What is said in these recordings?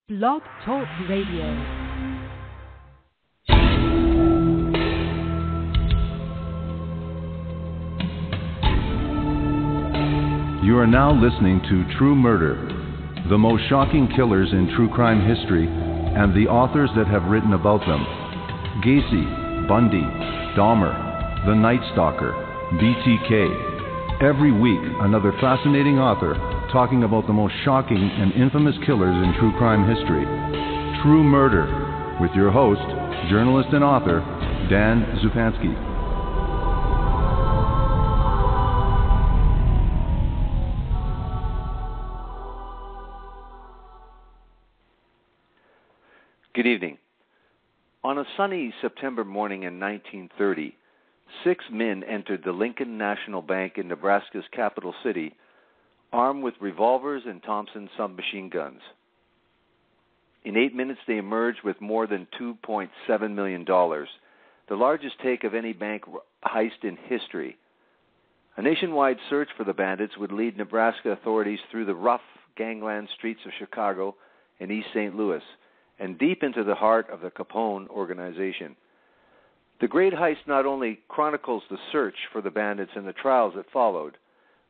Blog Talk Radio. You are now listening to True Murder, the most shocking killers in true crime history, and the authors that have written about them. Gacy, Bundy, Dahmer, The Night Stalker, BTK. Every week, another fascinating author talking about the most shocking and infamous killers in true crime history. True Murder, with your host, journalist and author, Dan Zupansky. Good evening. On a sunny September morning in 1930, 6 men entered the Lincoln National Bank in Nebraska's capital city, armed with revolvers and Thompson submachine guns. In 8 minutes, they emerged with more than $2.7 million, the largest take of any bank heist in history. A nationwide search for the bandits would lead Nebraska authorities through the rough gangland streets of Chicago and East St. Louis, and deep into the heart of the Capone organization. The Great Heist not only chronicles the search for the bandits and the trials that followed,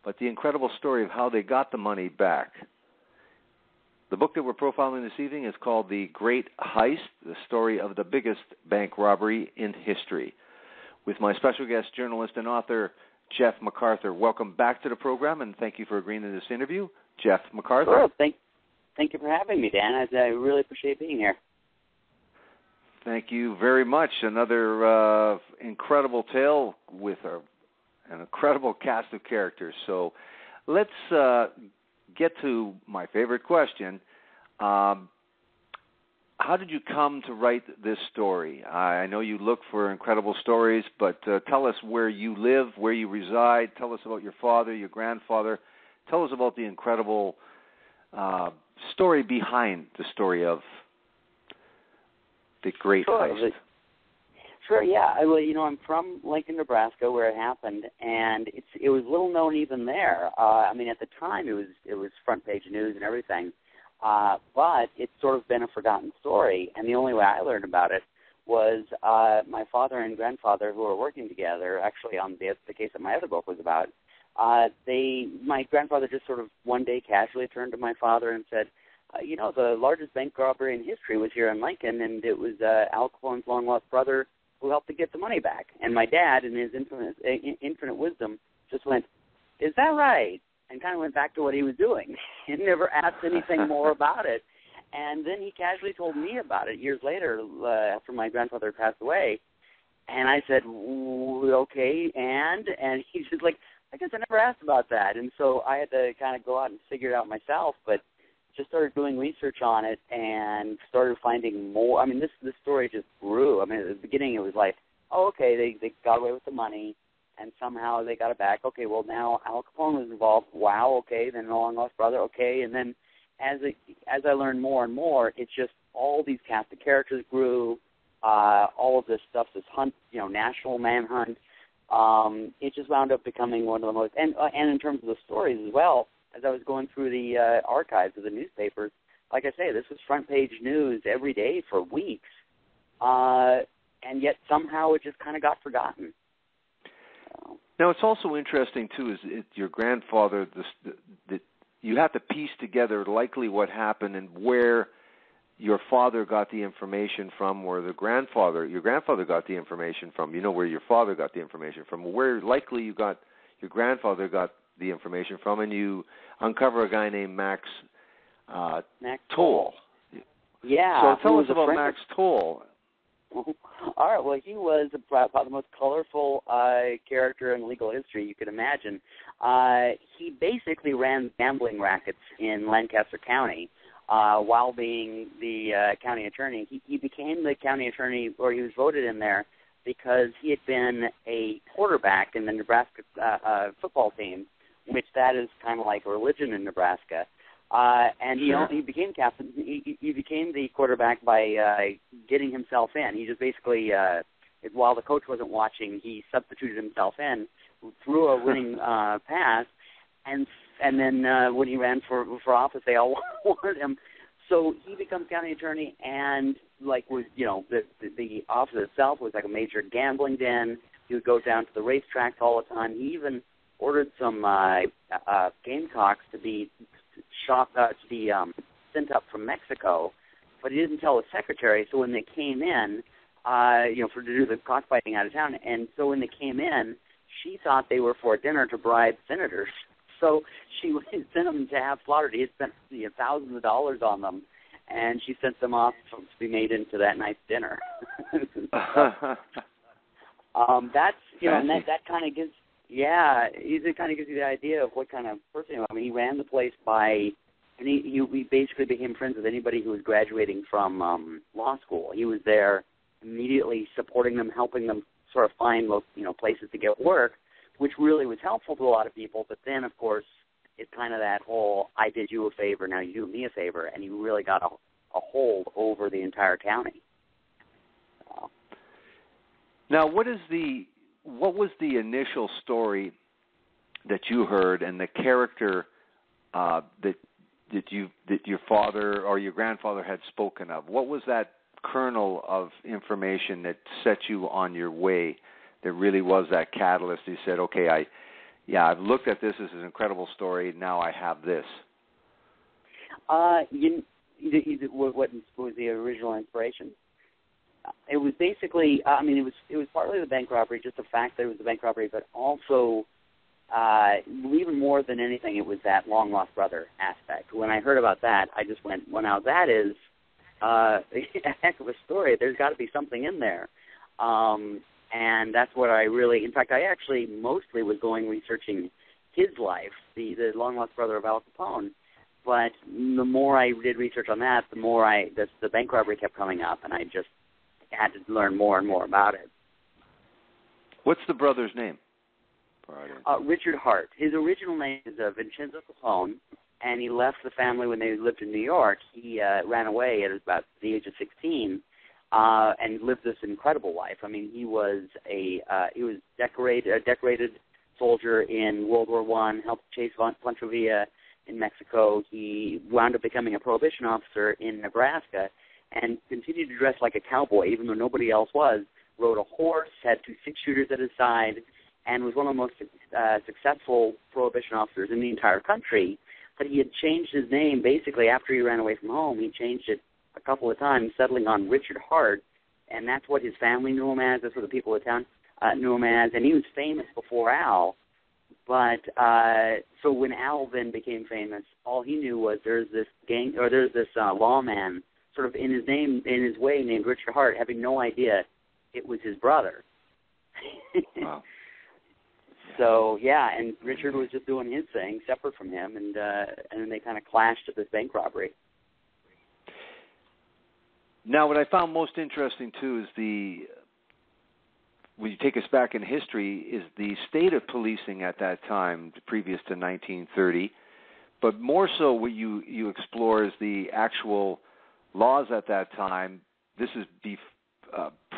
but the incredible story of how they got the money back. The book that we're profiling this evening is called The Great Heist, the story of the biggest bank robbery in history. With my special guest, journalist and author, Jeff McArthur. Welcome back to the program, and thank you for agreeing to this interview. Jeff McArthur. Sure, Thank you for having me, Dan. I really appreciate being here. Thank you very much. Another incredible tale with an incredible cast of characters. So let's get to my favorite question. How did you come to write this story? I know you look for incredible stories, but tell us where you live, where you reside. Tell us about your father, your grandfather. Tell us about the incredible story behind the story of the Great Heist. Sure, yeah. I'm from Lincoln, Nebraska, where it happened, and it was little known even there. At the time, it was front page news and everything, but it's sort of been a forgotten story. And the only way I learned about it was my father and grandfather, who were working together, actually on the case that my other book was about. My grandfather just sort of one day casually turned to my father and said, the largest bank robbery in history was here in Lincoln, and it was Al Capone's long-lost brother who helped to get the money back. And my dad, in his infinite wisdom, just went, "Is that right?" and kind of went back to what he was doing and never asked anything more about it. And then he casually told me about it years later, after my grandfather passed away. And I said, okay, and he's just like, I guess I never asked about that. And so I had to kind of go out and figure it out myself, but just started doing research on it and started finding more. This story just grew. At the beginning it was like, oh, okay, they got away with the money, and somehow they got it back. Okay, well, now Al Capone was involved. Wow, okay, then the long-lost brother, okay. And then as I learned more and more, it's just all these cast of characters grew, all of this stuff, this hunt, national manhunt. It just wound up becoming one of the most, and in terms of the stories as well, as I was going through the archives of the newspapers, like I say, this was front page news every day for weeks, and yet somehow it just kind of got forgotten. Now, it's also interesting, too, is your grandfather, that you have to piece together likely what happened and where your father got the information from, or your grandfather got the information from. You know where your father got the information from, where likely your grandfather got the information from, and you uncover a guy named Max Toll. Yeah. So tell us about Max Toll. All right. Well, he was probably the most colorful character in legal history you could imagine. He basically ran gambling rackets in Lancaster County. While being the county attorney, he became the county attorney, or he was voted in there, because he had been a quarterback in the Nebraska football team, which that is kind of like a religion in Nebraska. And he became captain. He became the quarterback by getting himself in. He just basically, while the coach wasn't watching, he substituted himself in, threw a winning pass, and then when he ran for office, they all wanted him So he becomes county attorney, and like was the office itself was like a major gambling den. He would go down to the racetracks all the time. He even ordered some gamecocks to be shot sent up from Mexico, but he didn't tell the secretary. So when they came in, to do the cockfighting out of town, and so when they came in, she thought they were for dinner to bribe senators. So she sent them to have slaughtered. He had spent thousands of dollars on them, and she sent them off to be made into that night's dinner. That's and that kind of gives it kind of gives you the idea of what kind of person he was. I mean, he ran the place by, and he basically became friends with anybody who was graduating from law school. He was there immediately supporting them, helping them sort of find places to get work, which really was helpful to a lot of people. But then, of course, it's kind of that whole, I did you a favor, now you do me a favor, and he really got a hold over the entire county. Now, what was the initial story that you heard, and the character that your father or your grandfather had spoken of? What was that kernel of information that set you on your way? That really was that catalyst. You said, "Okay, I've looked at this. This is an incredible story. Now I have this." What was the original inspiration? It was basically, it was partly the bank robbery, just the fact that it was a bank robbery, but also, even more than anything, it was that long-lost brother aspect. When I heard about that, I just went, well, now that is a heck of a story. There's got to be something in there. And that's what I really, in fact, I actually mostly was researching his life, the long-lost brother of Al Capone. But the more I did research on that, the more the bank robbery kept coming up, and I just had to learn more and more about it. What's the brother's name? Richard Hart. His original name is Vincenzo Capone, and he left the family when they lived in New York. He ran away at about the age of 16. And lived this incredible life. I mean, he was a decorated soldier in World War I, helped chase Pancho Villa in Mexico. He wound up becoming a prohibition officer in Nebraska and continued to dress like a cowboy, even though nobody else was, rode a horse, had 2 6-shooters at his side, and was one of the most successful prohibition officers in the entire country. But he had changed his name basically after he ran away from home. He changed it a couple of times, settling on Richard Hart, and that's what his family knew him as. That's what the people of town knew him as, and he was famous before Al. But so when Al then became famous, all he knew was there's this lawman sort of in his way named Richard Hart, having no idea it was his brother. Wow. So and Richard was just doing his thing separate from him, and then they kind of clashed at this bank robbery. Now, what I found most interesting, too, is when you take us back in history, is the state of policing at that time, previous to 1930. But more so what you explore is the actual laws at that time. This is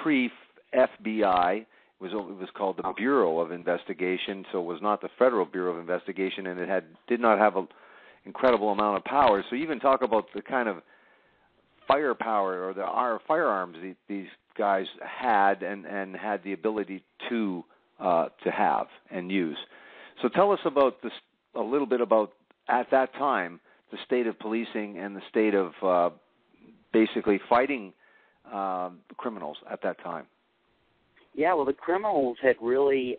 pre-FBI. It was called the Bureau of Investigation, so it was not the Federal Bureau of Investigation, and it did not have an incredible amount of power. So even talk about the kind of firepower or our firearms these guys had and had the ability to have and use. So tell us about a little bit about, at that time, the state of policing and the state of basically fighting criminals at that time. Yeah, well, the criminals had really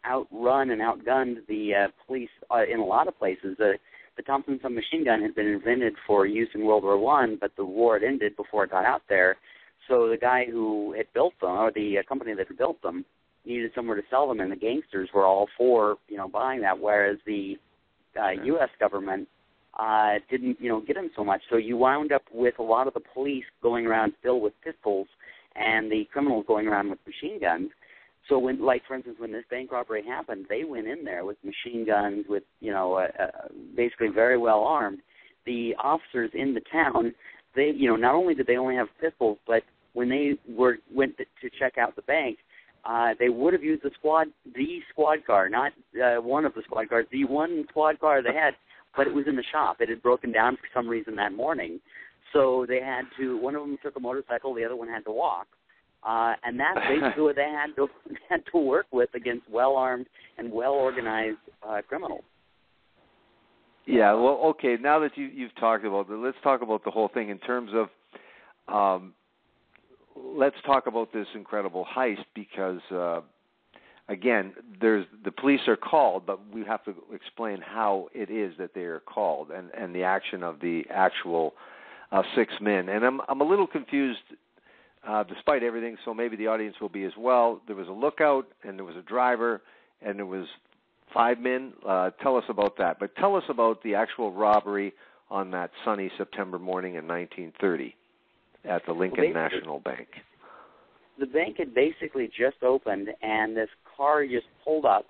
outrun and outgunned the police in a lot of places. The Thompson submachine gun had been invented for use in World War I, but the war had ended before it got out there. So the guy who had built them, or the company that had built them, needed somewhere to sell them, and the gangsters were all for, buying that, whereas the U.S. government didn't, get them so much. So you wound up with a lot of the police going around still with pistols and the criminals going around with machine guns. So when, for instance, when this bank robbery happened, they went in there with machine guns, with, basically very well armed. The officers in the town, they, not only did they only have pistols, but when they went to check out the bank, they would have used the squad car, not one of the squad cars, the one squad car they had, but it was in the shop. It had broken down for some reason that morning. So they had to. One of them took a motorcycle, the other one had to walk, and that's basically what they had to work with against well-armed and well-organized criminals. Yeah. Well, okay. Now that you've talked about it, let's talk about the whole thing in terms of. Let's talk about this incredible heist because. Again, the police are called, but we have to explain how it is that they are called and the action of the actual 6 men. And I'm a little confused despite everything, so maybe the audience will be as well. There was a lookout, and there was a driver, and there was 5 men. Tell us about that. But tell us about the actual robbery on that sunny September morning in 1930 at the Lincoln National Bank. The bank had basically just opened, and this car just pulled up,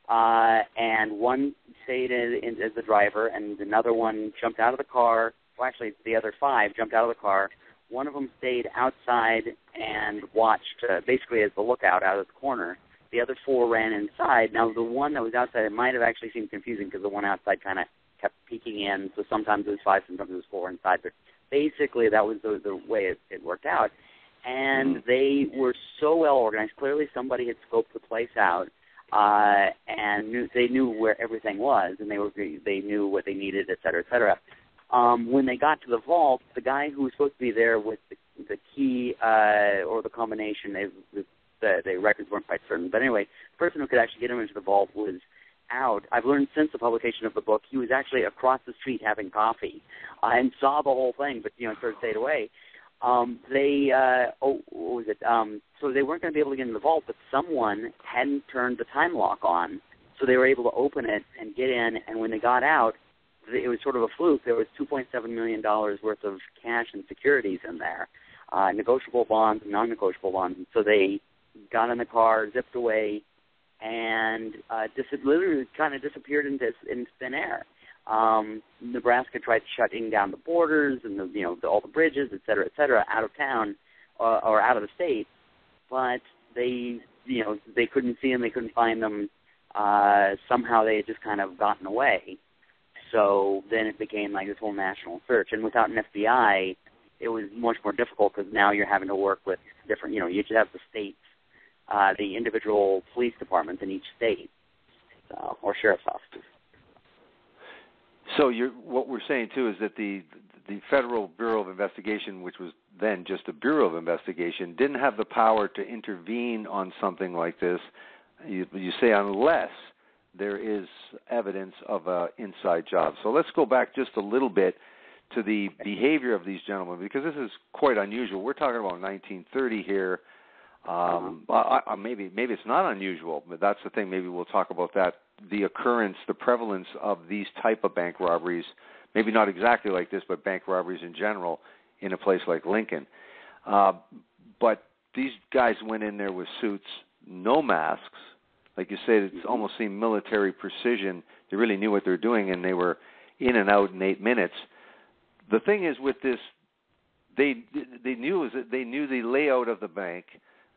and one stayed as the driver, and another one jumped out of the car. Well, actually, the other 5 jumped out of the car. One of them stayed outside and watched, basically as the lookout out of the corner. The other 4 ran inside. Now, the one that was outside, it might have actually seemed confusing because the one outside kind of kept peeking in, so sometimes it was 5, sometimes it was 4 inside. But basically, that was the way it worked out. And they were so well organized. Clearly, somebody had scoped the place out, and they knew where everything was, and they knew what they needed, et cetera, et cetera. When they got to the vault, the guy who was supposed to be there with the key or the combination, the records weren't quite certain. But anyway, the person who could actually get him into the vault was out. I've learned since the publication of the book, he was actually across the street having coffee and saw the whole thing, but sort of stayed away. What was it? So they weren't going to be able to get in the vault, but someone hadn't turned the time lock on, so they were able to open it and get in. And when they got out, it was sort of a fluke. There was $2.7 million worth of cash and securities in there, negotiable bonds and non-negotiable bonds. And so they got in the car, zipped away, and literally kind of disappeared into thin air. Nebraska tried shutting down the borders and all the bridges, et cetera, out of town or out of the state, but they couldn't see them, they couldn't find them. Somehow they had just kind of gotten away. So then it became like this whole national search, and without an FBI, it was much more difficult because now you're having to work with different. You just have the states, the individual police departments in each state, or sheriff's offices. So what we're saying, too, is that the Federal Bureau of Investigation, which was then just a Bureau of Investigation, didn't have the power to intervene on something like this, you say, unless there is evidence of an inside job. So let's go back just a little bit to the behavior of these gentlemen, because this is quite unusual. We're talking about 1930 here. Maybe it's not unusual, but that's the thing. Maybe we'll talk about that. The occurrence, the prevalence of these type of bank robberies, maybe not exactly like this, but bank robberies in general in a place like Lincoln. But these guys went in there with suits, no masks. Like you said, it almost seemed military precision. They really knew what they were doing, and they were in and out in 8 minutes. The thing is with this, they knew the layout of the bank,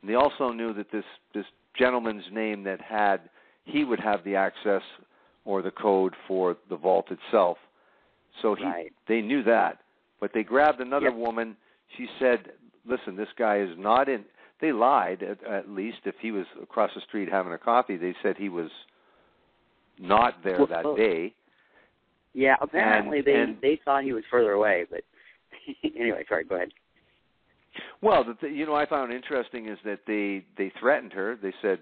and they also knew that this gentleman's name that he would have the access or the code for the vault itself. So they knew that. But they grabbed another woman. She said, listen, this guy is not in. They lied, at least. If he was across the street having a coffee, they said he was not there that day. Yeah, apparently they thought he was further away. But anyway, sorry, go ahead. Well, I found interesting is that they threatened her. They said,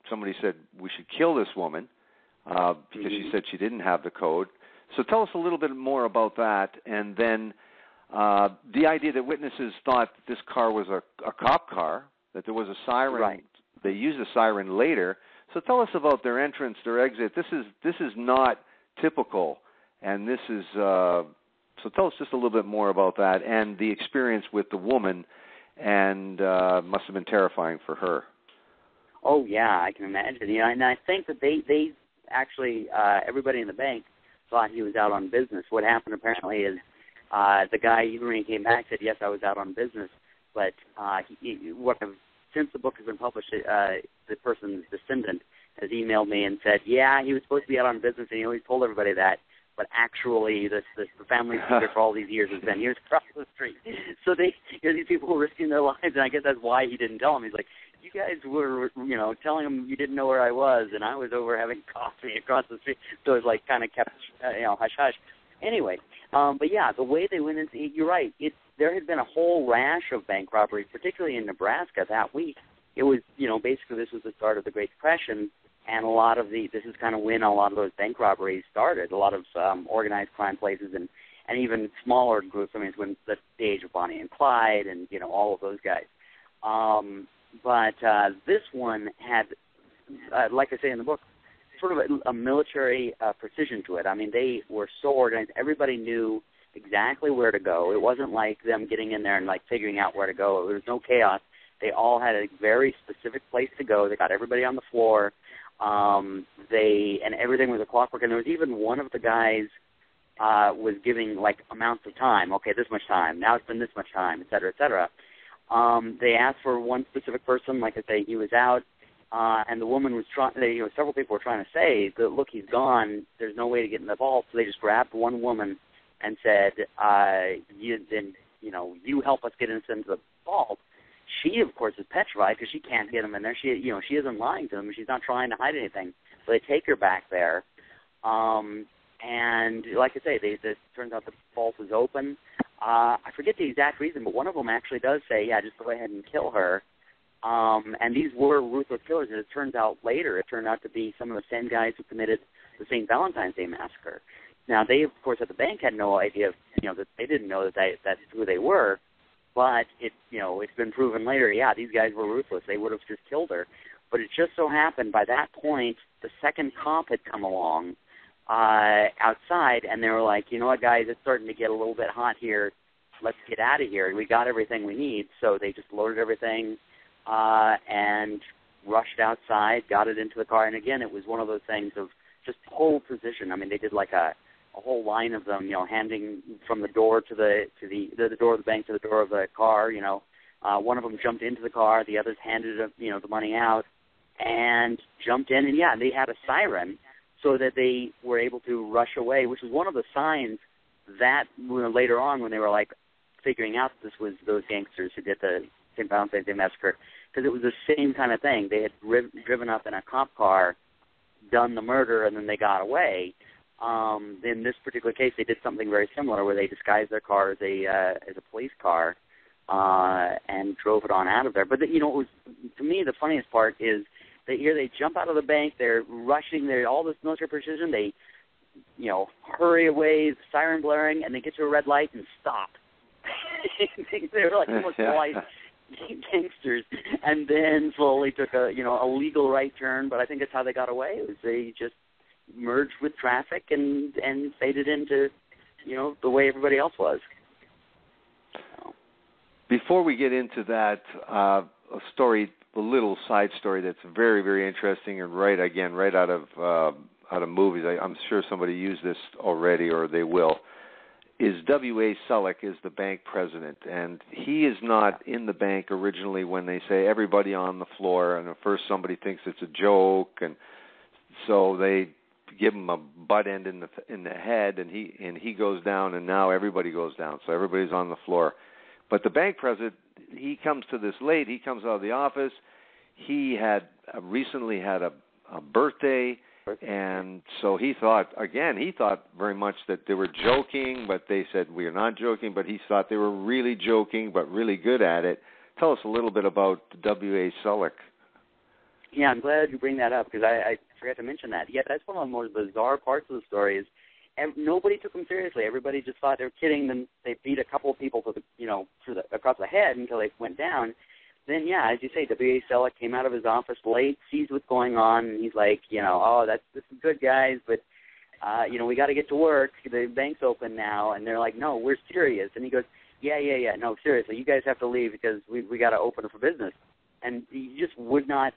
somebody said, we should kill this woman because she said she didn't have the code. So tell us a little bit more about that. And then the idea that witnesses thought that this car was a cop car, that there was a siren. Right. They used a siren later. So tell us about their entrance, their exit. This is not typical. And this is... So tell us just a little bit more about that and the experience with the woman, and must have been terrifying for her. Oh, yeah, I can imagine. And I think that they actually, everybody in the bank thought he was out on business. What happened apparently is the guy, even when he came back, said, yes, I was out on business. But since the book has been published, the person's descendant has emailed me and said, yeah, he was supposed to be out on business, and he always told everybody that. but actually the family secret for all these years has been here's across the street. So these people were risking their lives, and I guess that's why he didn't tell them. He's like, you guys were, telling him you didn't know where I was, and I was over having coffee across the street. So it was like kind of kept, hush-hush. Anyway, but yeah, the way they went into, you're right, there had been a whole rash of bank robberies, particularly in Nebraska that week. It was, basically this was the start of the Great Depression, and this is kind of when a lot of those bank robberies started, a lot of organized crime places and even smaller groups. I mean, it's when the age of Bonnie and Clyde and, all of those guys. But this one had, like I say in the book, sort of a military precision to it. I mean, they were so organized. Everybody knew exactly where to go. It wasn't like them getting in there and, like, figuring out where to go. There was no chaos. They all had a very specific place to go. They got everybody on the floor. And everything was a clockwork. And there was even one of the guys was giving, like, amounts of time. Okay, this much time. Now it's been this much time, et cetera, et cetera. They asked for one specific person. Like I say, he was out. And the woman was trying, several people were trying to say that, look, he's gone. There's no way to get in the vault. So they just grabbed one woman and said, you help us get into the vault. She, of course, is petrified because she can't get him in there. She isn't lying to them. She's not trying to hide anything. So they take her back there. And like I say, it turns out the vault is open. I forget the exact reason, but one of them actually does say, yeah, just go ahead and kill her. And these were ruthless killers, and it turned out to be some of the same guys who committed the St. Valentine's Day massacre. Now, they, of course, at the bank had no idea, that they didn't know that's who they were, but it's been proven later, yeah, these guys were ruthless. They would have just killed her. But it just so happened by that point, the second cop had come along outside, and they were like, you know what, guys, it's starting to get a little bit hot here. Let's get out of here. We got everything we need. So they just loaded everything and rushed outside, got it into the car. And again, it was one of those things of just pole position. I mean, they did like a whole line of them, handing from the door to the door of the bank to the door of the car. One of them jumped into the car, the others handed the money out and jumped in. And yeah, they had a siren so that they were able to rush away, which was one of the signs that later on when they were like figuring out this was those gangsters who did the St. Valentine's Day massacre, because it was the same kind of thing. They had driven up in a cop car, done the murder, and then they got away. In this particular case, they did something very similar, where they disguised their car as a police car and drove it on out of there. But it was, to me, the funniest part is that here they jump out of the bank, they're rushing, they're all this military precision, they hurry away, siren blaring, and they get to a red light and stop. They were like almost polite gangsters, and then slowly took a legal right turn. But I think that's how they got away. It was they just merged with traffic and faded into the way everybody else was. So. Before we get into that, a little side story that's very, very interesting and right out of movies. I'm sure somebody used this already, or they will. Is W.A. Selleck is the bank president, and he is not in the bank originally when they say everybody on the floor, and at first somebody thinks it's a joke, and so they give him a butt end in the head, and he goes down, and now everybody goes down, so everybody's on the floor. But the bank president, he comes to this late. He comes out of the office. He had recently had a birthday. And so he thought very much that they were joking, but they said, we are not joking, but he thought they were really joking, but really good at it. Tell us a little bit about W.A. Selleck. Yeah, I'm glad you bring that up, because I forgot to mention that. Yeah, that's one of the most bizarre parts of the story is nobody took them seriously. Everybody just thought they were kidding. Then they beat a couple of people across the head until they went down. Then, yeah, as you say, W.A. Selleck came out of his office late, sees what's going on, and he's like, this is good, guys, but, we got to get to work. The bank's open now. And they're like, no, we're serious. And he goes, yeah, no, seriously, you guys have to leave because we got to open for business. And he just would not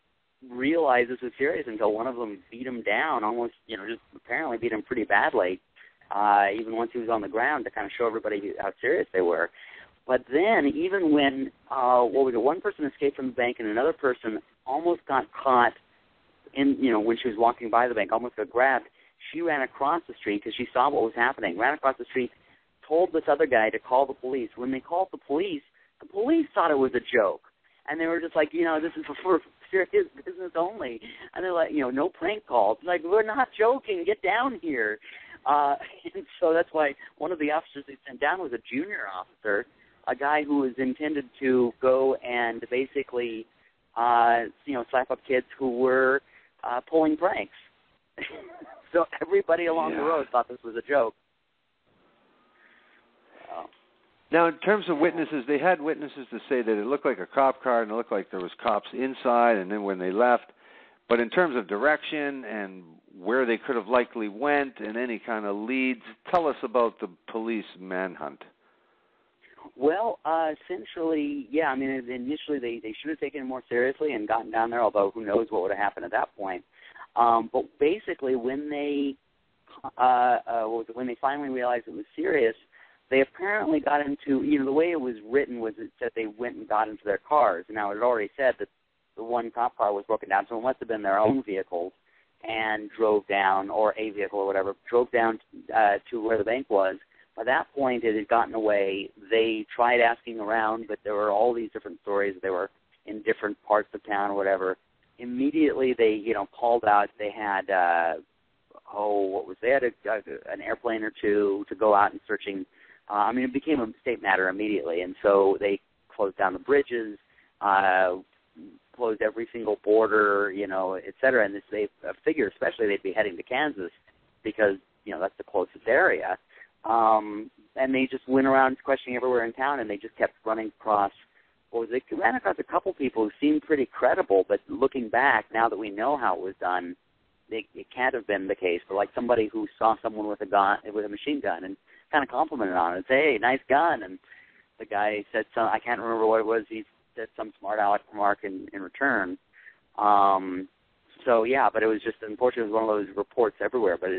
realize this was serious until one of them beat him down, almost, just apparently beat him pretty badly, even once he was on the ground, to kind of show everybody how serious they were. But then, even when one person escaped from the bank and another person almost got caught when she was walking by the bank, almost got grabbed, She ran across the street because she saw what was happening, ran across the street, told this other guy to call the police. When they called the police thought it was a joke. And they were just like, this is for serious business only. And they're like, no prank calls. Like, we're not joking. Get down here. And so that's why one of the officers they sent down was a junior officer, a guy who was intended to go and basically, slap up kids who were pulling pranks. So everybody along the road thought this was a joke. Now, in terms of witnesses, they had witnesses to say that it looked like a cop car and it looked like there was cops inside and then when they left. But in terms of direction and where they could have likely went and any kind of leads, tell us about the police manhunt. Well, essentially, yeah. I mean, initially they should have taken it more seriously and gotten down there, although who knows what would have happened at that point. But basically, when they finally realized it was serious, they apparently got into, the way it was written was it said they went and got into their cars. Now, it had already said that the one cop car was broken down, so it must have been their own vehicles, and drove down, or a vehicle or whatever, drove down to where the bank was. By that point, it had gotten away. They tried asking around, but there were all these different stories. They were in different parts of town or whatever. Immediately, they, called out. They had, they had an airplane or two to go out and searching. It became a state matter immediately, and so they closed down the bridges, closed every single border, et cetera. And they figure, especially, they'd be heading to Kansas because, that's the closest area. And they just went around questioning everywhere in town, and they just kept running across. They ran across a couple people who seemed pretty credible, but looking back, now that we know how it was done, it can't have been the case. But like somebody who saw someone with a machine gun, and kind of complimented on it and say, "Hey, nice gun," and the guy said I can't remember what it was. He said some smart aleck remark in return. But it was just, unfortunately, it was one of those reports everywhere. But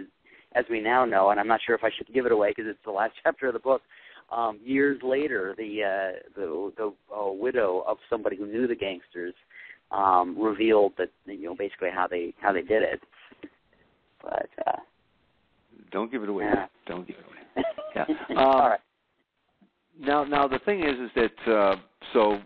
as we now know, and I'm not sure if I should give it away because it's the last chapter of the book, years later, the widow of somebody who knew the gangsters revealed that, basically how they did it. But don't give it away. Yeah. Don't give it away. Yeah. All right. Now the thing is that so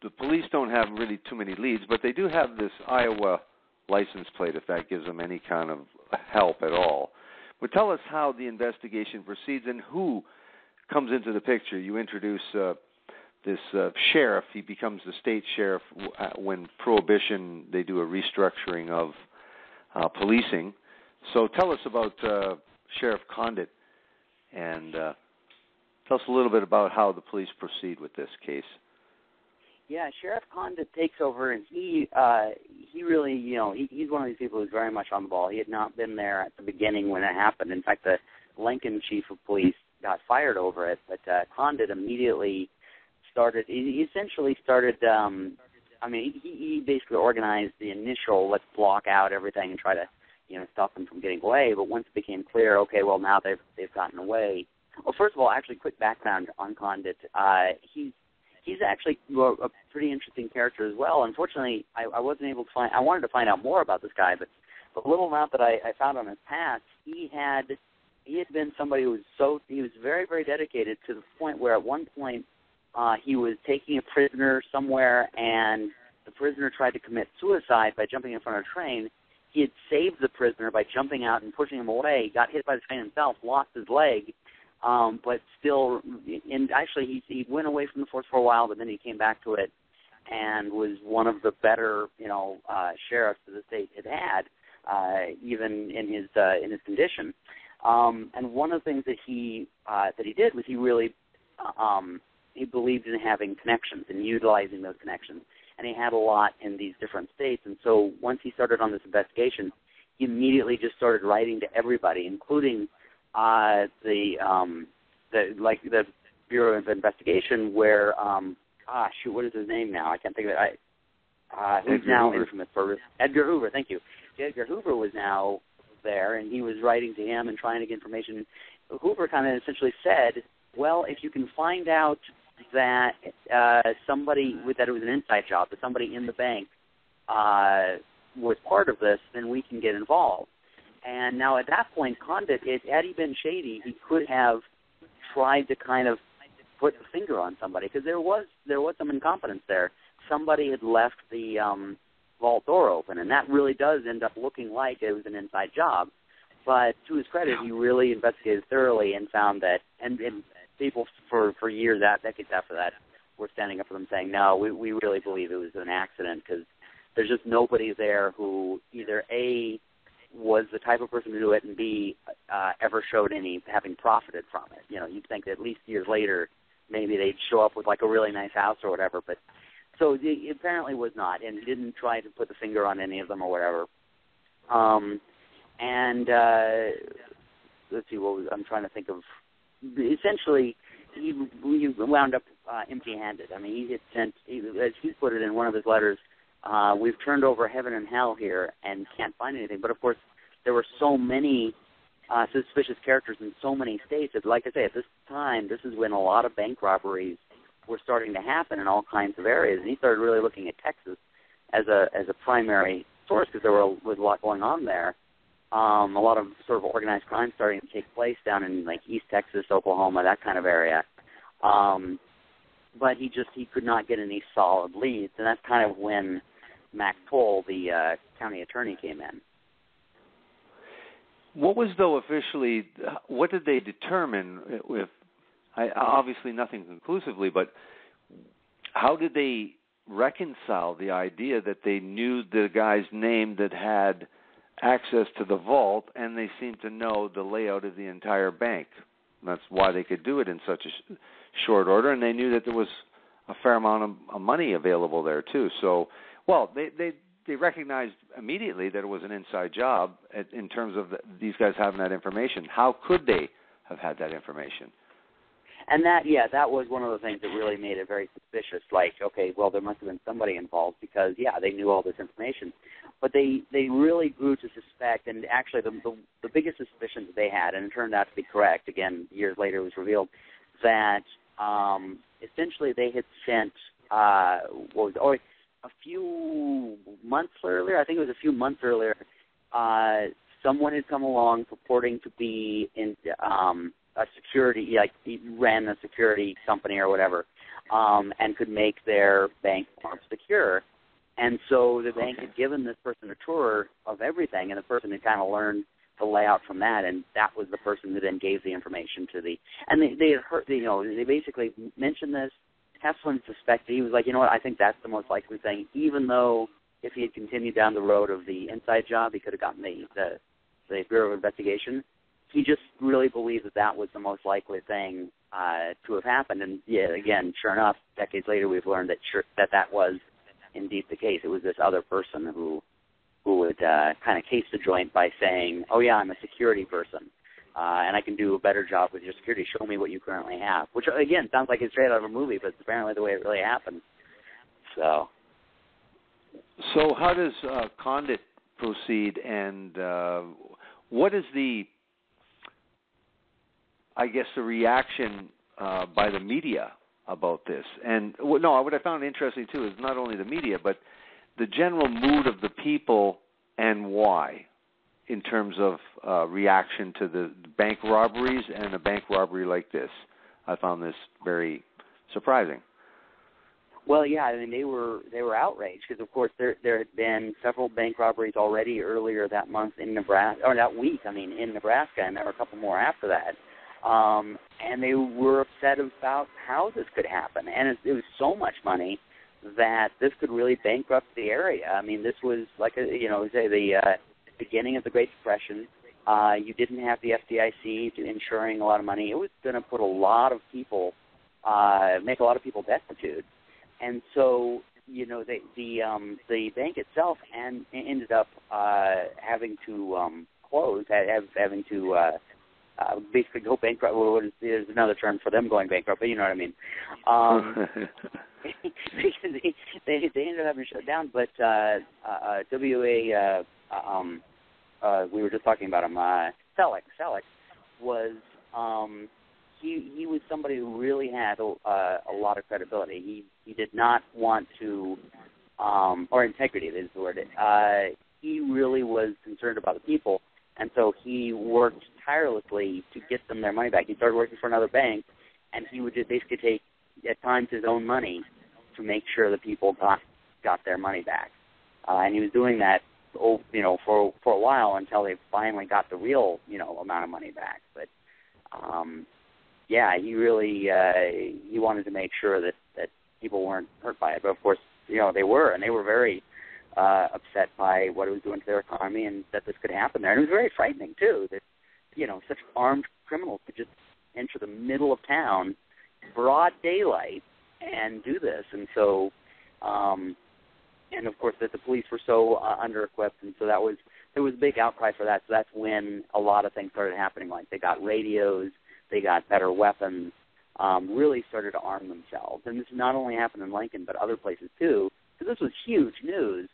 the police don't have really too many leads, but they do have this Iowa license plate, if that gives them any kind of help at all. But tell us how the investigation proceeds and who comes into the picture. You introduce this sheriff. He becomes the state sheriff when Prohibition, they do a restructuring of policing. So tell us about Sheriff Condit, and tell us a little bit about how the police proceed with this case. Yeah, Sheriff Condit takes over, and he really, he's one of these people who's very much on the ball. He had not been there at the beginning when it happened. In fact, the Lincoln chief of police got fired over it, but Condit immediately started. He essentially started. He basically organized the initial let's block out everything and try to, stop them from getting away. But once it became clear, okay, well now they've gotten away. Well, first of all, actually, quick background on Condit. He's actually a pretty interesting character as well. Unfortunately, I wasn't able to find. I wanted to find out more about this guy, but the little amount that I found on his past, he had been somebody who was very, very dedicated to the point where at one point he was taking a prisoner somewhere, and the prisoner tried to commit suicide by jumping in front of a train. He had saved the prisoner by jumping out and pushing him away. Got hit by the train himself, lost his leg. But still, and actually he went away from the force for a while, but then he came back to it and was one of the better, sheriffs that the state had, even in his condition. And one of the things that he did was he really he believed in having connections and utilizing those connections, and he had a lot in these different states. And so once he started on this investigation, he immediately just started writing to everybody, including the Bureau of Investigation, where what is his name now? I can't think of it. Who's now infamous for Edgar Hoover. Thank you. Edgar Hoover was now there, and he was writing to him and trying to get information. Hoover kind of essentially said, "Well, if you can find out that somebody that it was an inside job, that somebody in the bank was part of this, then we can get involved." And now at that point, Condit, had he been shady, he could have tried to kind of put the finger on somebody, because there was some incompetence there. Somebody had left the vault door open, and that really does end up looking like it was an inside job. But to his credit, he really investigated thoroughly and found that, and people for years, decades after that, were standing up for them saying, no, we really believe it was an accident, because there's just nobody there who either A, was the type of person to do it, and B, ever showed any having profited from it. You know, you'd think that at least years later, maybe they'd show up with like a really nice house or whatever, but so it apparently was not, and he didn't try to put the finger on any of them or whatever. Let's see, I'm trying to think of. Essentially, he wound up empty-handed. I mean, he had sent, as he put it in one of his letters, we've turned over heaven and hell here and can't find anything. But, of course, there were so many suspicious characters in so many states that, like I say, at this time, this is when a lot of bank robberies were starting to happen in all kinds of areas. And he started really looking at Texas as a primary source, because there was a lot going on there. A lot of sort of organized crime starting to take place down in, like, East Texas, Oklahoma, that kind of area. But he could not get any solid leads, and that's kind of when Mac Toll, the county attorney, came in. What was, though, officially, what did they determine with, obviously nothing conclusively, but how did they reconcile the idea that they knew the guy's name that had access to the vault, and they seemed to know the layout of the entire bank? And that's why they could do it in such a short order, and they knew that there was a fair amount of money available there, too. So, well, they recognized immediately that it was an inside job in terms of these guys having that information. How could they have had that information? And that was one of the things that really made it very suspicious. Like, okay, well, there must have been somebody involved because, they knew all this information. But they really grew to suspect, and actually the biggest suspicion that they had, and it turned out to be correct, again, years later it was revealed, that essentially they had sent, a few months earlier, I think it was a few months earlier, someone had come along purporting to be in a security, like he ran a security company or whatever, and could make their bank more secure. And so the bank had given this person a tour of everything, and the person had kind of learned the layout from that, and that was the person who then gave the information to the. And they had heard, they basically mentioned this. Heflin suspected. He was like, you know what? I think that's the most likely thing. Even though if he had continued down the road of the inside job, he could have gotten the Bureau of Investigation. He just really believed that was the most likely thing to have happened. And again, sure enough, decades later, we've learned that was indeed the case. It was this other person who would kind of case the joint by saying, "Oh yeah, I'm a security person, and I can do a better job with your security. Show me what you currently have." Which again sounds like it's straight out of a movie, but it's apparently the way it really happened. So how does Condit proceed, and what is the reaction by the media about this? And what I found interesting too is not only the media, but the general mood of the people and why, in terms of reaction to the bank robberies and a bank robbery like this. I found this very surprising. Well, yeah, I mean they were outraged because, of course, there had been several bank robberies already earlier that month in Nebraska, or that week. I mean, in Nebraska, and there were a couple more after that. And they were upset about how this could happen, and it was so much money that this could really bankrupt the area. I mean, this was like the beginning of the Great Depression. You didn't have the FDIC insuring a lot of money. It was going to put a lot of people, make a lot of people destitute, and so the bank itself ended up having to close, having to basically go bankrupt. Well, there's another term for them going bankrupt, but you know what I mean. Because they ended up having to shut down. But we were just talking about him. Selleck was he was somebody who really had a lot of credibility. He did not want to, or integrity is the word. He really was concerned about the people. And so he worked tirelessly to get them their money back. He started working for another bank, and he would just basically take, at times, his own money to make sure that people got their money back. And he was doing that, for a while until they finally got the real, amount of money back. But, he really he wanted to make sure that people weren't hurt by it. But, of course, they were, and they were very upset by what it was doing to their economy and that this could happen there. And it was very frightening, too, that, such armed criminals could just enter the middle of town, broad daylight, and do this. And so, and of course, that the police were so under-equipped, and so there was a big outcry for that. So that's when a lot of things started happening. Like they got radios, they got better weapons, really started to arm themselves. And this not only happened in Lincoln, but other places too, because this was huge news.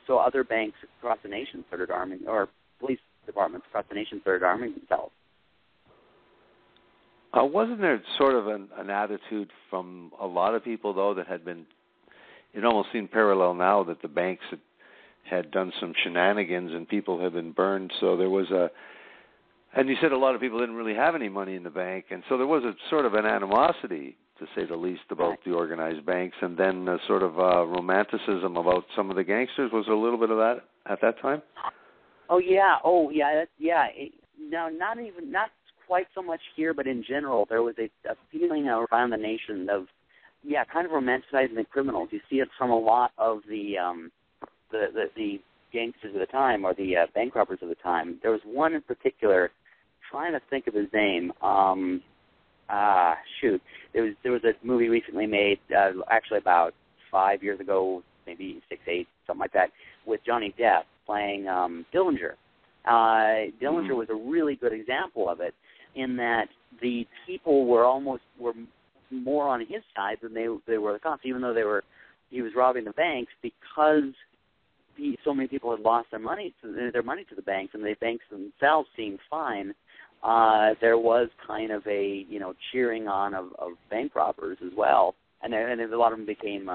So other banks across the nation started arming, or police departments across the nation started arming themselves. Wasn't there sort of an attitude from a lot of people, though, that had been, it almost seemed parallel now, that the banks had done some shenanigans and people had been burned. So there was and you said a lot of people didn't really have any money in the bank, and so there was a sort of an animosity, to say the least, about the organized banks, and then a sort of romanticism about some of the gangsters. Was there a little bit of that at that time? No, not quite so much here, but in general, there was a feeling around the nation of, kind of romanticizing the criminals. You see it from a lot of the gangsters of the time, or the bank robbers of the time. There was one in particular, trying to think of his name. There was a movie recently made, actually about 5 years ago, maybe 6, 8, something like that, with Johnny Depp playing Dillinger. Dillinger was a really good example of it, in that the people were more on his side than they were the cops, even though he was robbing the banks, because so many people had lost their money to the banks, and the banks themselves seemed fine. There was kind of a cheering on of bank robbers as well, and a lot of them became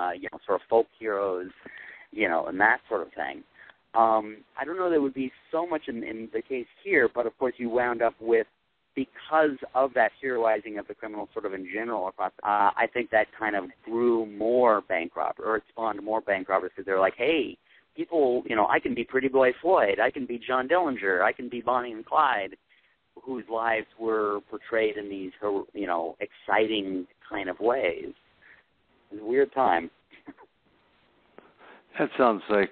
sort of folk heroes, and that sort of thing. I don't know that would be so much in the case here, but of course you wound up with, because of that heroizing of the criminals sort of in general across, I think that kind of grew more bank robbers, or it spawned more bank robbers, because they're like, hey, people, I can be Pretty Boy Floyd, I can be John Dillinger, I can be Bonnie and Clyde, whose lives were portrayed in these, exciting kind of ways. It was a weird time. That sounds like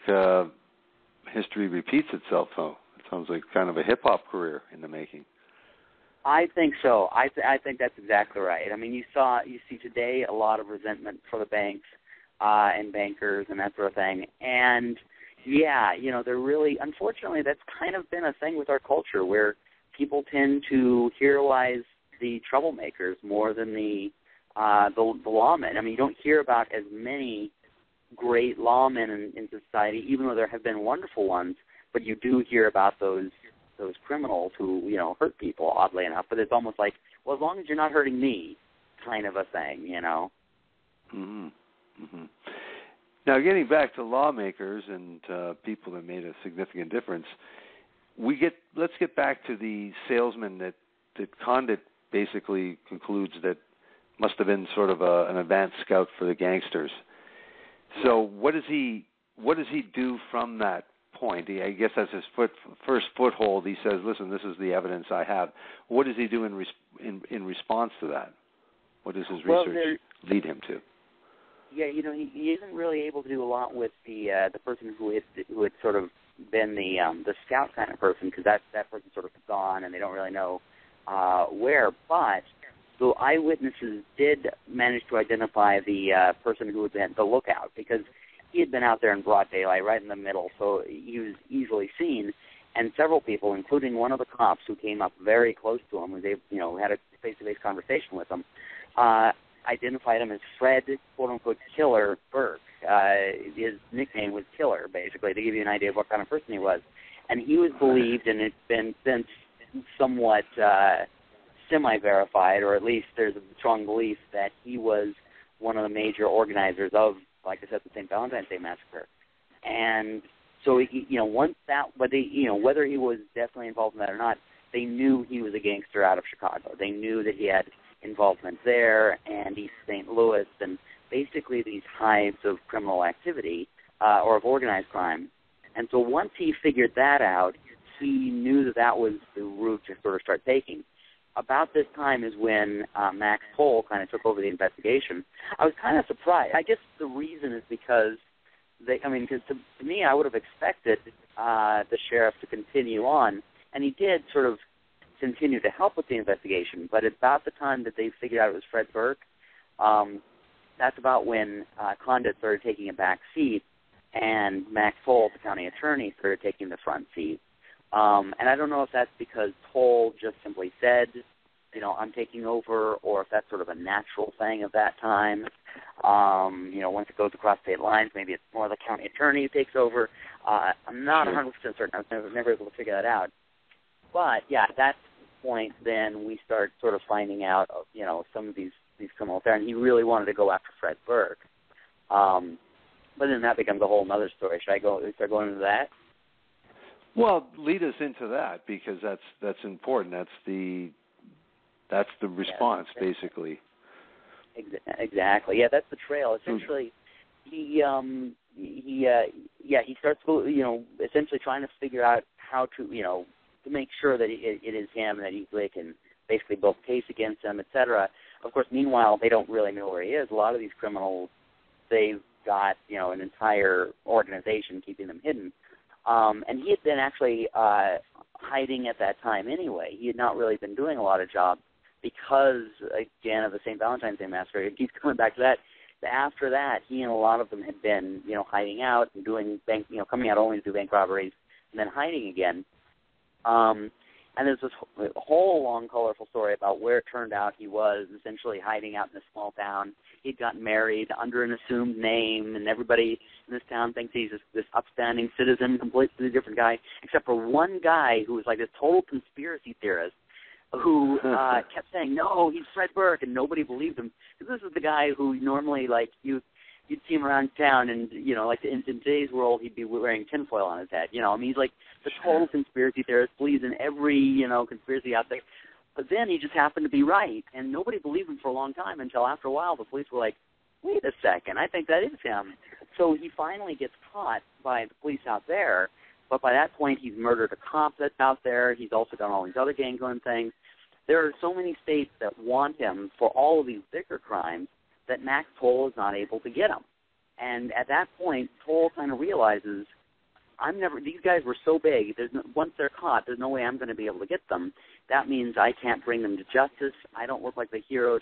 history repeats itself, though. It sounds like kind of a hip-hop career in the making. I think so. I think that's exactly right. I mean, you see today a lot of resentment for the banks and bankers and that sort of thing. And, they're really, unfortunately, that's kind of been a thing with our culture, where people tend to heroize the troublemakers more than the lawmen. I mean, you don't hear about as many great lawmen in society, even though there have been wonderful ones, but you do hear about those criminals who, hurt people, oddly enough. But it's almost like, well, as long as you're not hurting me, kind of a thing, Mm-hmm. Mm-hmm. Now, getting back to lawmakers and people that made a significant difference, let's get back to the salesman that Condit basically concludes that must have been sort of an advanced scout for the gangsters. So what does he do from that point? I guess that's his first foothold. He says, listen, this is the evidence I have. What does he do in response to that? What does his research lead him to? Yeah, he isn't really able to do a lot with the person who had sort of been the scout kind of person, because that person's sort of gone and they don't really know where. But the eyewitnesses did manage to identify the person who had been the lookout, because he had been out there in broad daylight, right in the middle, so he was easily seen. And several people, including one of the cops who came up very close to him, had a face-to-face conversation with him, identified him as Fred, quote-unquote, Killer Burke. His nickname was Killer, basically, to give you an idea of what kind of person he was. And he was believed, and it's been since somewhat semi-verified, or at least there's a strong belief that he was one of the major organizers of, like I said, the St. Valentine's Day Massacre. And So, once that, but they, whether he was definitely involved in that or not, they knew he was a gangster out of Chicago. They knew that he had involvement there and East St. Louis and basically these hives of criminal activity or of organized crime. And so once he figured that out, he knew that was the route to sort of start taking. About this time is when Max Toll kind of took over the investigation. I was kind of surprised. I guess the reason is because because to me, I would have expected the sheriff to continue on, and he did sort of continue to help with the investigation. But about the time that they figured out it was Fred Burke, that's about when Condit started taking a back seat, and Max Toll, the county attorney, started taking the front seat. And I don't know if that's because Toll just simply said, I'm taking over, or if that's sort of a natural thing of that time. Once it goes across state lines, maybe it's more the county attorney who takes over. I'm not 100% certain. I was never able to figure that out. But, yeah, at that point, then we start sort of finding out, some of these criminals there. And he really wanted to go after Fred Burke. But then that becomes a whole other story. Should I start going into that? Well, lead us into that, because that's important. That's the response, basically. Exactly. Yeah, that's the trail. Essentially, he starts, essentially trying to figure out how to, to make sure that it is him, and that they can basically build a case against him, etc. Of course, meanwhile, they don't really know where he is. A lot of these criminals, they've got, an entire organization keeping them hidden. And he had been actually hiding at that time anyway. He had not really been doing a lot of jobs because, again, of the St. Valentine's Day Massacre. It keeps coming back to that. After that, he and a lot of them had been, hiding out and doing coming out only to do bank robberies and then hiding again. And there's this whole long, colorful story about where it turned out he was essentially hiding out in a small town. He'd gotten married under an assumed name, and everybody in this town thinks he's this upstanding citizen, completely different guy, except for one guy who was like this total conspiracy theorist who kept saying, no, he's Fred Burke, and nobody believed him. Because this is the guy who normally, you'd see him around town, and, in today's world, he'd be wearing tinfoil on his head. He's like the total conspiracy theorist, believes in every, conspiracy out there. But then he just happened to be right, and nobody believed him for a long time until after a while the police were like, wait a second, I think that is him. So he finally gets caught by the police out there, but by that point he's murdered a cop that's out there. He's also done all these other gangland things. There are so many states that want him for all of these bigger crimes that Max Toll is not able to get him. And at that point, Toll kind of realizes, these guys were so big, once they're caught, there's no way I'm going to be able to get them. That means I can't bring them to justice. I don't look like the hero.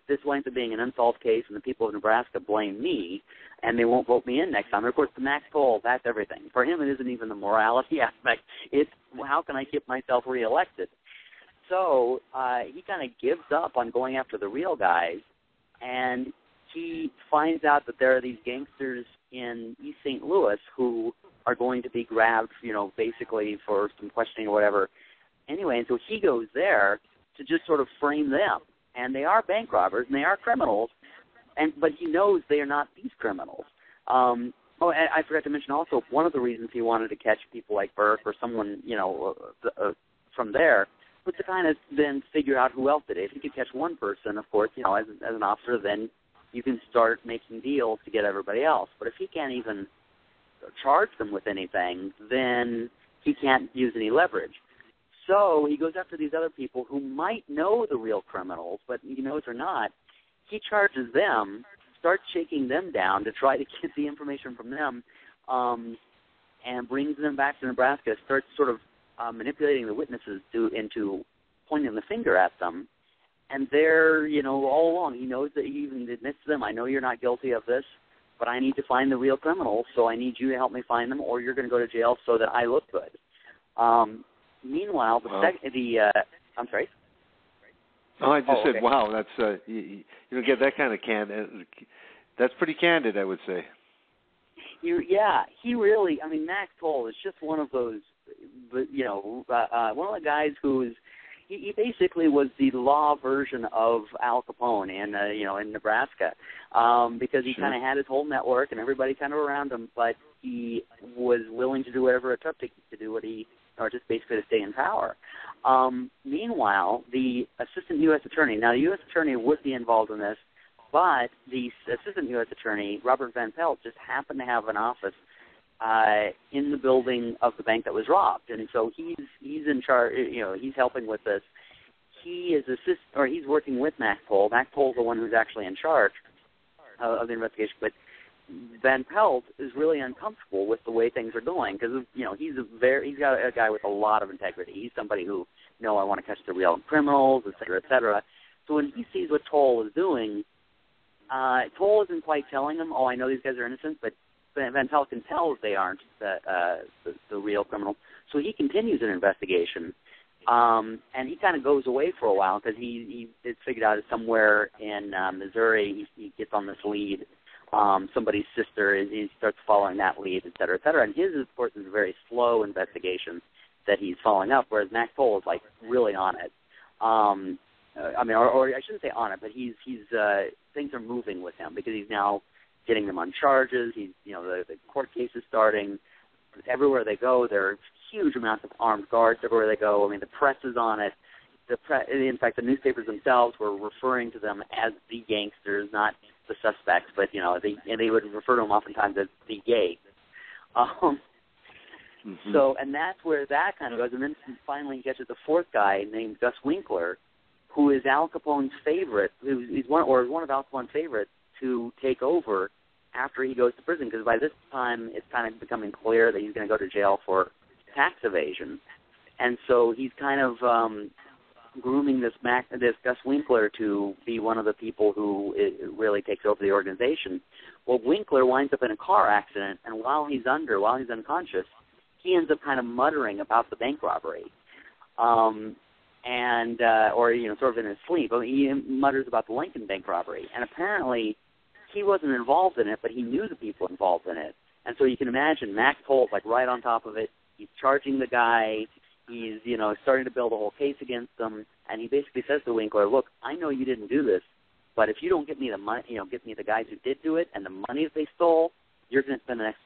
This winds up being an unsolved case, and the people of Nebraska blame me, and they won't vote me in next time. And of course, to Max Toll, that's everything. For him, it isn't even the morality aspect. It's how can I keep myself reelected? So he kind of gives up on going after the real guys, and he finds out that there are these gangsters in East St. Louis who are going to be grabbed, basically for some questioning or whatever. Anyway, and so he goes there to just sort of frame them. And they are bank robbers, and they are criminals, but he knows they are not these criminals. And I forgot to mention also, one of the reasons he wanted to catch people like Burke or someone, from there, was to kind of then figure out who else did it. If he could catch one person, of course, as an officer, then you can start making deals to get everybody else. But if he can't even charge them with anything, then he can't use any leverage. So he goes after these other people who might know the real criminals, but he knows they're not. He charges them, starts shaking them down to try to get the information from them, and brings them back to Nebraska, starts sort of manipulating the witnesses into pointing the finger at them. And they're, all along, he knows that he even admits to them, I know you're not guilty of this, but I need to find the real criminals, so I need you to help me find them, or you're going to go to jail so that I look good. Meanwhile, I'm sorry? Oh, I just said, wow, that's, you don't get that kind of candid. That's pretty candid, I would say. He really, Max Toll is just one of those, one of the guys who's, he basically was the law version of Al Capone in Nebraska, because he kind of had his whole network and everybody kind of around him, but he was willing to do whatever it took to do what or just basically to stay in power. Meanwhile, the assistant U.S. attorney, now the U.S. attorney would be involved in this, but the assistant U.S. attorney, Robert Van Pelt, just happened to have an office in the building of the bank that was robbed, and so he's in charge. He's helping with this. He is he's working with Mac Toll. Mac Toll's the one who's actually in charge of the investigation, but Van Pelt is really uncomfortable with the way things are going because he's got a guy with a lot of integrity. He's somebody who I want to catch the real criminals, et cetera, et cetera. So when he sees what Toll is doing, Toll isn't quite telling him, I know these guys are innocent, but Van Pelt can tell that they aren't the real criminal. So he continues an investigation, and he kind of goes away for a while because he figured out it's somewhere in Missouri. He gets on this lead. Somebody's sister, he starts following that lead, et cetera, et cetera. And his, of course, is a very slow investigation that he's following up, whereas Mac Toll is, really on it. Or I shouldn't say on it, but he's things are moving with him because he's now getting them on charges. The court case is starting. Everywhere they go, there are huge amounts of armed guards everywhere they go. The press is on it. In fact, the newspapers themselves were referring to them as the gangsters, not the suspects, but they would refer to them oftentimes as the Gays. So, and that's where that kind of goes. And then finally, you get to the fourth guy named Gus Winkler, who is Al Capone's favorite. He's one of Al Capone's favorites to take over after he goes to prison, because by this time it's kind of becoming clear that he's going to go to jail for tax evasion, and so he's kind of grooming this Gus Winkler to be one of the people who really takes over the organization. Well, Winkler winds up in a car accident, and while he's unconscious, he ends up kind of muttering about the bank robbery, sort of in his sleep. He mutters about the Lincoln bank robbery, and apparently he wasn't involved in it, but he knew the people involved in it. And so you can imagine Mac Toll's right on top of it. He's charging the guy. He's, starting to build a whole case against them. And he basically says to Winkler, look, I know you didn't do this, but if you don't get me the money, get me the guys who did do it and the money that they stole, you're going to spend the next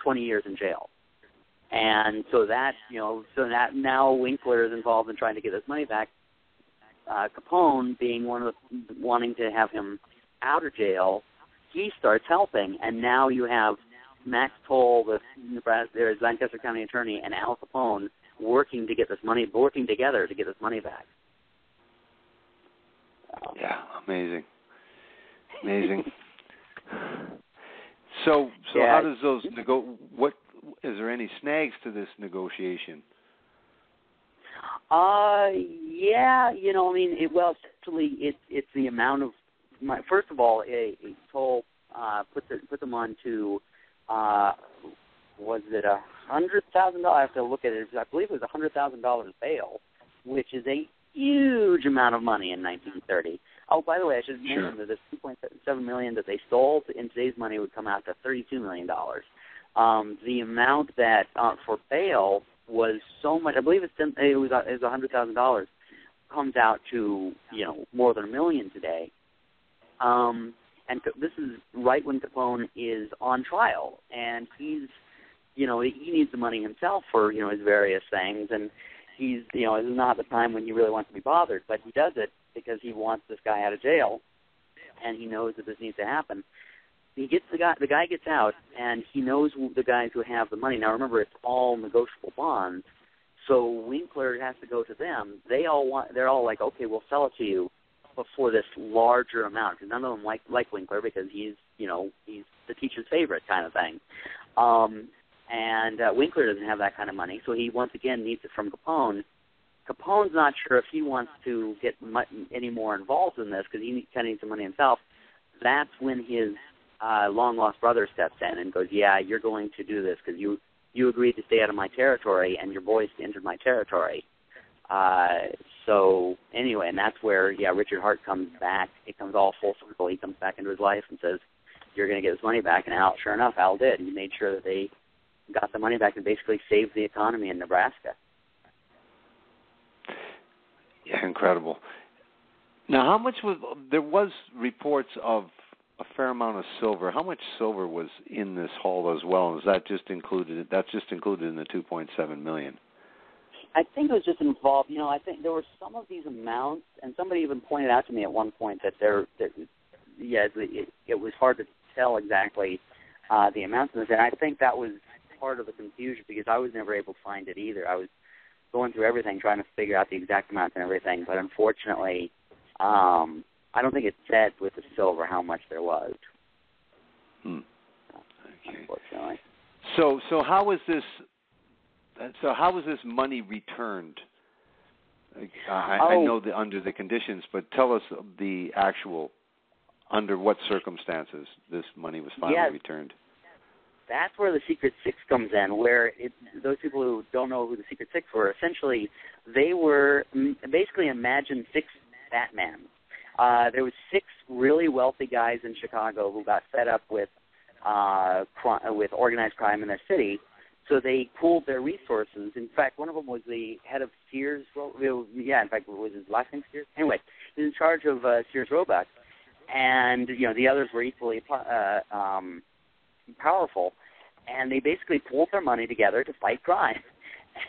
20 years in jail. And so that now Winkler is involved in trying to get his money back. Capone, being wanting to have him out of jail, he starts helping, and now you have Max Toll, the Lancaster County attorney, and Al Capone working together to get this money back. Yeah, amazing. So how does those what is there any snags to this negotiation? It's the amount of first of all, a Toll put them on to was it $100,000? I have to look at it. I believe it was $100,000 bail, which is a huge amount of money in 1930. Oh, by the way, I should mention that this $2.7 million that they stole in today's money would come out to $32 million. The amount that for bail was so much. I believe it was $100,000. Comes out to more than $1 million today. And this is right when Capone is on trial, and he's, he needs the money himself for, his various things, and he's, this is not the time when he really wants to be bothered, but he does it because he wants this guy out of jail, and he knows that this needs to happen. He gets the guy gets out, and he knows the guys who have the money. Now remember, it's all negotiable bonds, so Winkler has to go to them. They're all like, okay, we'll sell it to you, but for this larger amount, because none of them like Winkler because he's the teacher's favorite kind of thing. And Winkler doesn't have that kind of money, so he once again needs it from Capone. Capone's not sure if he wants to get any more involved in this because he kind of needs some money himself. That's when his long-lost brother steps in and goes, yeah, you're going to do this because you agreed to stay out of my territory and your boys entered my territory. So anyway, and that's where, Richard Hart comes back. It comes all full circle. He comes back into his life and says, you're going to get his money back. And sure enough, Al did. He made sure that they got the money back and basically saved the economy in Nebraska. Yeah, incredible. Now, how much there was reports of a fair amount of silver. How much silver was in this haul as well? Is that just included? That's just included in the $2.7 million. I think it was just involved. I think there were some of these amounts, and somebody even pointed out to me at one point that it was hard to tell exactly the amounts of this, and I think that was part of the confusion because I was never able to find it either. I was going through everything trying to figure out the exact amounts and everything, but unfortunately, I don't think it said with the silver how much there was. Okay. Unfortunately. So how was this? So how was this money returned? I know under the conditions, but tell us the actual under what circumstances this money was finally returned. That's where the Secret Six comes in, where those people who don't know who the Secret Six were, essentially, they were basically imagine six Batman. There was six really wealthy guys in Chicago who got fed up with organized crime in their city, so they pooled their resources. In fact, one of them was the head of Sears. In fact, was his last name Sears? Anyway, he was in charge of Sears Roebuck, and the others were equally powerful, and they basically pooled their money together to fight crime.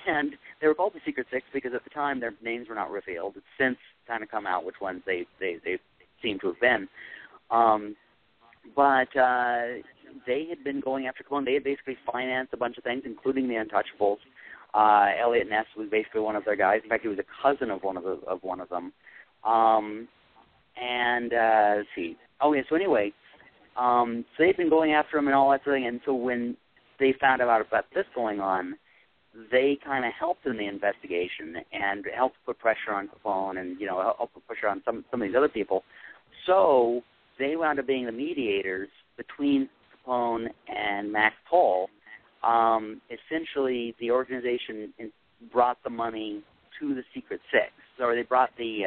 And they were called the Secret Six because at the time their names were not revealed. It's since kind of come out which ones they seem to have been. But they had been going after Capone. They had basically financed a bunch of things, including the Untouchables. Elliot Ness was basically one of their guys. In fact, he was a cousin of one of them. Let's see. Oh yeah. So anyway, so they'd been going after him and all that sort of thing. And so when they found out about this going on, they kind of helped in the investigation and helped put pressure on Capone and helped put pressure on some of these other people. So they wound up being the mediators between Capone and Max Toll. Essentially, the organization brought the money to the Secret Six, or they brought the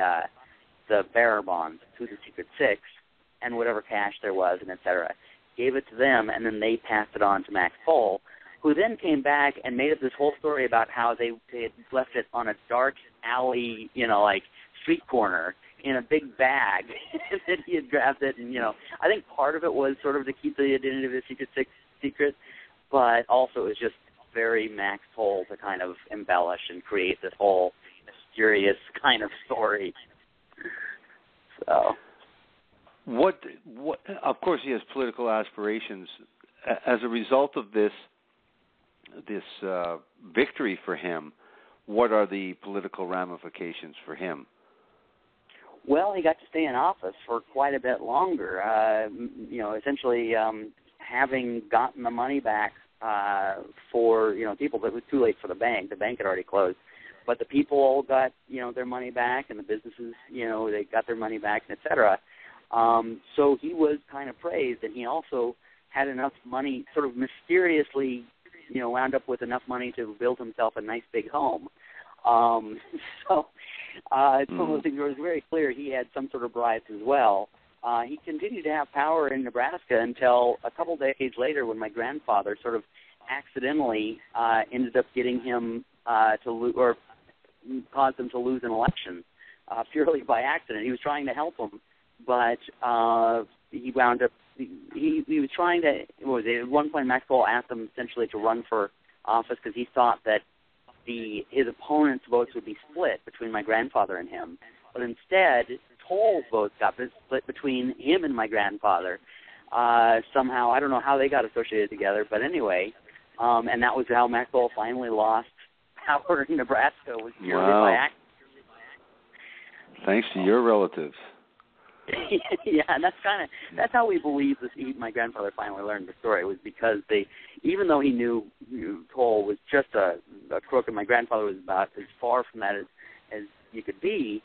bearer bonds to the Secret Six and whatever cash there was and et cetera, gave it to them, and then they passed it on to Max Toll, who then came back and made up this whole story about how they had left it on a dark alley, street corner in a big bag that he had grabbed it. And, I think part of it was sort of to keep the identity of the Secret Six secret, but also it was just very Max Toll to kind of embellish and create this whole mysterious kind of story. So, what? Of course, he has political aspirations. As a result of this victory for him, what are the political ramifications for him? Well, he got to stay in office for quite a bit longer. Essentially having gotten the money back for people, but it was too late for the bank. The bank had already closed, but the people all got their money back, and the businesses they got their money back, et cetera. So he was kind of praised, and he also had enough money, sort of mysteriously, wound up with enough money to build himself a nice big home. So it's one of those things where it was very clear he had some sort of bribes as well. He continued to have power in Nebraska until a couple decades later, when my grandfather sort of accidentally ended up getting him or caused him to lose an election purely by accident. He was trying to help him, but he wound up. He was trying to. What was it? At one point, Maxwell asked him essentially to run for office because he thought that his opponent's votes would be split between my grandfather and him. But instead, Toll's votes got split between him and my grandfather. Somehow, I don't know how they got associated together, but anyway, and that was how Maxwell finally lost power in Nebraska. Was purely by accident. Thanks to your relatives. Yeah, and that's how we believe that my grandfather finally learned the story, was because even though he knew Toll was just a crook, and my grandfather was about as far from that as you could be,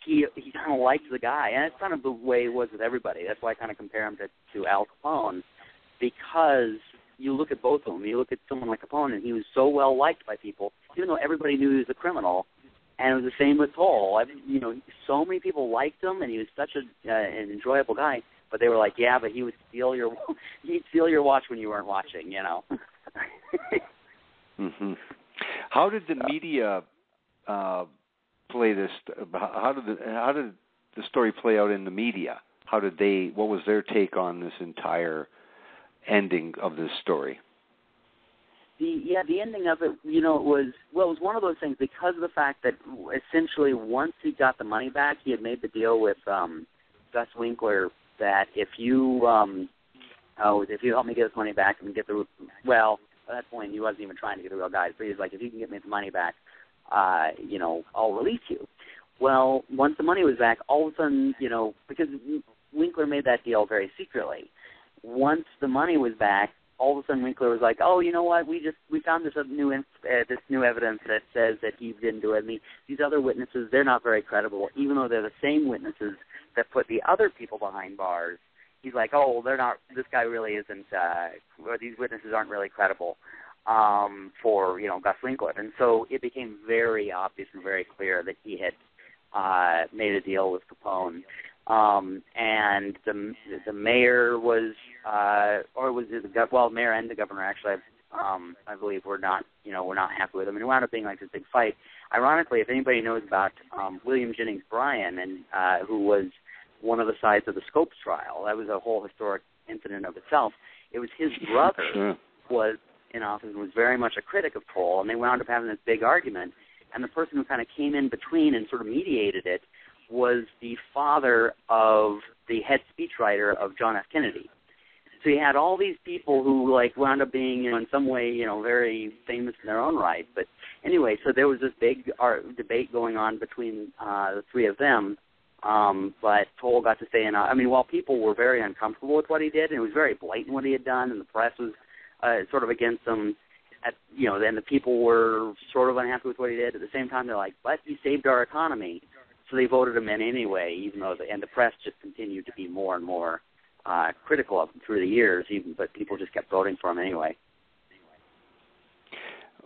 he kind of liked the guy, and that's kind of the way it was with everybody. That's why I kind of compare him to Al Capone, because you look at both of them. You look at someone like Capone, and he was so well liked by people, even though everybody knew he was a criminal. And it was the same with Toll. So many people liked him, and he was such an enjoyable guy. But they were like, yeah, but he'd steal your watch when you weren't watching, Mm-hmm. How did the media play this? How did the story play out in the media? What was their take on this entire ending of this story? The ending of it, it was one of those things because of the fact that essentially once he got the money back, he had made the deal with Gus Winkler that if you help me get this money back and get at that point he wasn't even trying to get the real guys, but he was like, if you can get me the money back, I'll release you. Well, once the money was back, all of a sudden, because Winkler made that deal very secretly. Once the money was back, all of a sudden Winkler was like, oh, you know what, we found this new evidence that says that he didn't do it. And these other witnesses, they're not very credible, even though they're the same witnesses that put the other people behind bars. He's like, oh, they're not, this guy really isn't, or these witnesses aren't really credible for, Gus Winkler. And so it became very obvious and very clear that he had made a deal with Capone. And the mayor was, mayor and the governor actually, I believe we're not happy with him. And it wound up being like this big fight. Ironically, if anybody knows about William Jennings Bryan, and who was one of the sides of the Scopes trial, that was a whole historic incident of itself. It was his brother was in office and was very much a critic of Toll, and they wound up having this big argument. And the person who kind of came in between and sort of mediated it was the father of the head speechwriter of John F. Kennedy. So you had all these people who wound up being, in some way, very famous in their own right. But anyway, so there was this big debate going on between the three of them. But Toll got to stay in. While people were very uncomfortable with what he did, and it was very blatant what he had done, and the press was sort of against him. Then the people were sort of unhappy with what he did. At the same time, they're like, but he saved our economy. So they voted him in anyway, even though the press just continued to be more and more critical of him through the years, but people just kept voting for him anyway.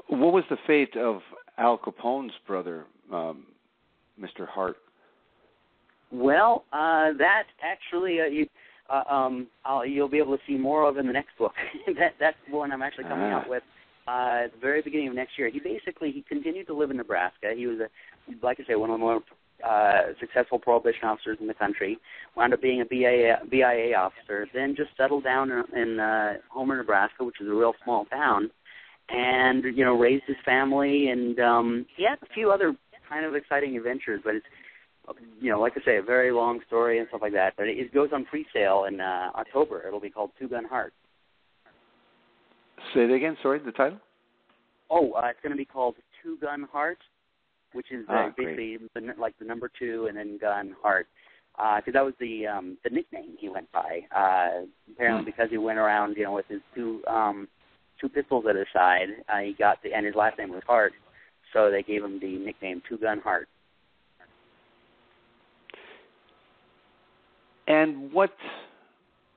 What was the fate of Al Capone's brother, Mr. Hart? Well, that actually you'll be able to see more of in the next book. That's one I'm actually coming out with at the very beginning of next year. He continued to live in Nebraska. He was, like I say, one of the more successful prohibition officers in the country. Wound up being a BIA officer, then just settled down in Homer, Nebraska, which is a real small town, and raised his family, and he had a few other kind of exciting adventures, but it's like I say, a very long story and stuff like that. But it goes on pre-sale in October. It'll be called Two Gun Heart. Say it again. Sorry, the title. It's going to be called Two Gun Heart, which is basically the number two and then Gun Heart, because that was the nickname he went by. Apparently, because he went around, with his two pistols at his side, and his last name was Hart, so they gave him the nickname Two Gun Heart. And what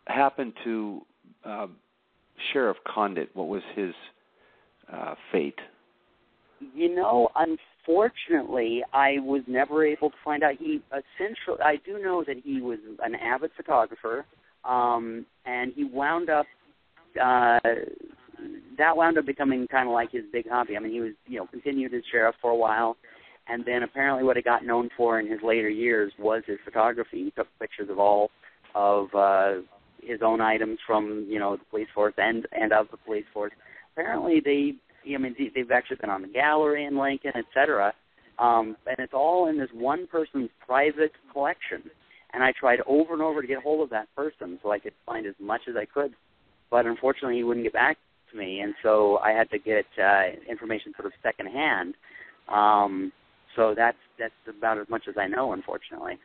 happened to Sheriff Condit? What was his fate? Unfortunately, I was never able to find out. I do know that he was an avid photographer, and he wound up becoming kind of like his big hobby. He was, continued as sheriff for a while, and then apparently what he got known for in his later years was his photography. He took pictures of all of his own items from, the police force and of the police force. Apparently they've actually been on the gallery in Lincoln, etc. And it's all in this one person's private collection. And I tried over and over to get hold of that person so I could find as much as I could. But unfortunately, he wouldn't get back to me. And so I had to get information sort of secondhand. So that's about as much as I know, unfortunately.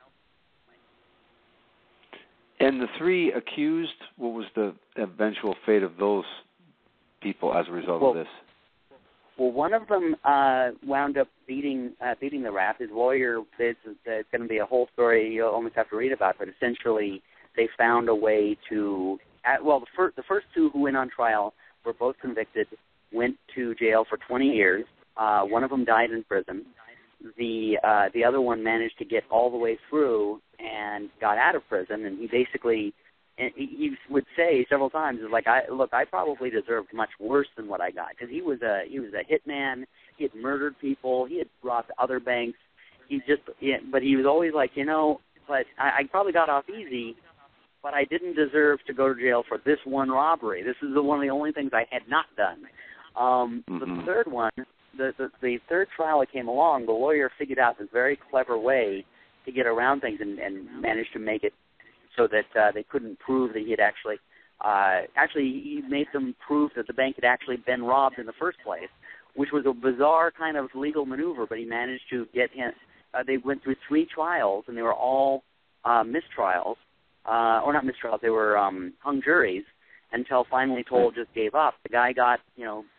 And the three accused, what was the eventual fate of those people as a result of this? Well, one of them wound up beating the rap. His lawyer, it's going to be a whole story you'll almost have to read about, but essentially they found a way to the first two who went on trial were both convicted, went to jail for 20 years. One of them died in prison. The other one managed to get all the way through and got out of prison, and he would say several times, I probably deserved much worse than what I got, because he was a hitman. He had murdered people. He had robbed other banks. but he was always like, but I probably got off easy, but I didn't deserve to go to jail for this one robbery. This is one of the only things I had not done. The third one, the third trial that came along, the lawyer figured out this very clever way to get around things and managed to make it so that they couldn't prove that he had actually he made them prove that the bank had actually been robbed in the first place, which was a bizarre kind of legal maneuver, but he managed to get him. They went through 3 trials, and they were all mistrials, or not mistrials, they were hung juries, until finally Toll just gave up. The guy got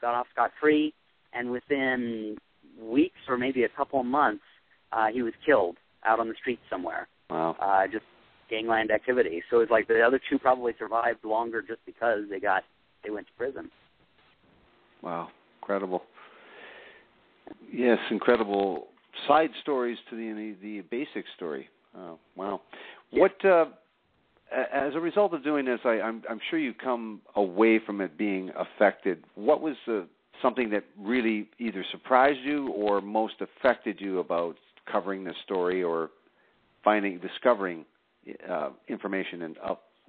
off scot-free, and within weeks or maybe a couple of months, he was killed out on the street somewhere. Wow. Just gangland activity. So it's like the other 2 probably survived longer just because they went to prison. Wow, incredible. Yes, incredible side stories to the basic story. Wow. Yeah. What as a result of doing this, I'm sure you come away from it being affected. What was something that really either surprised you or most affected you about covering this story or discovering information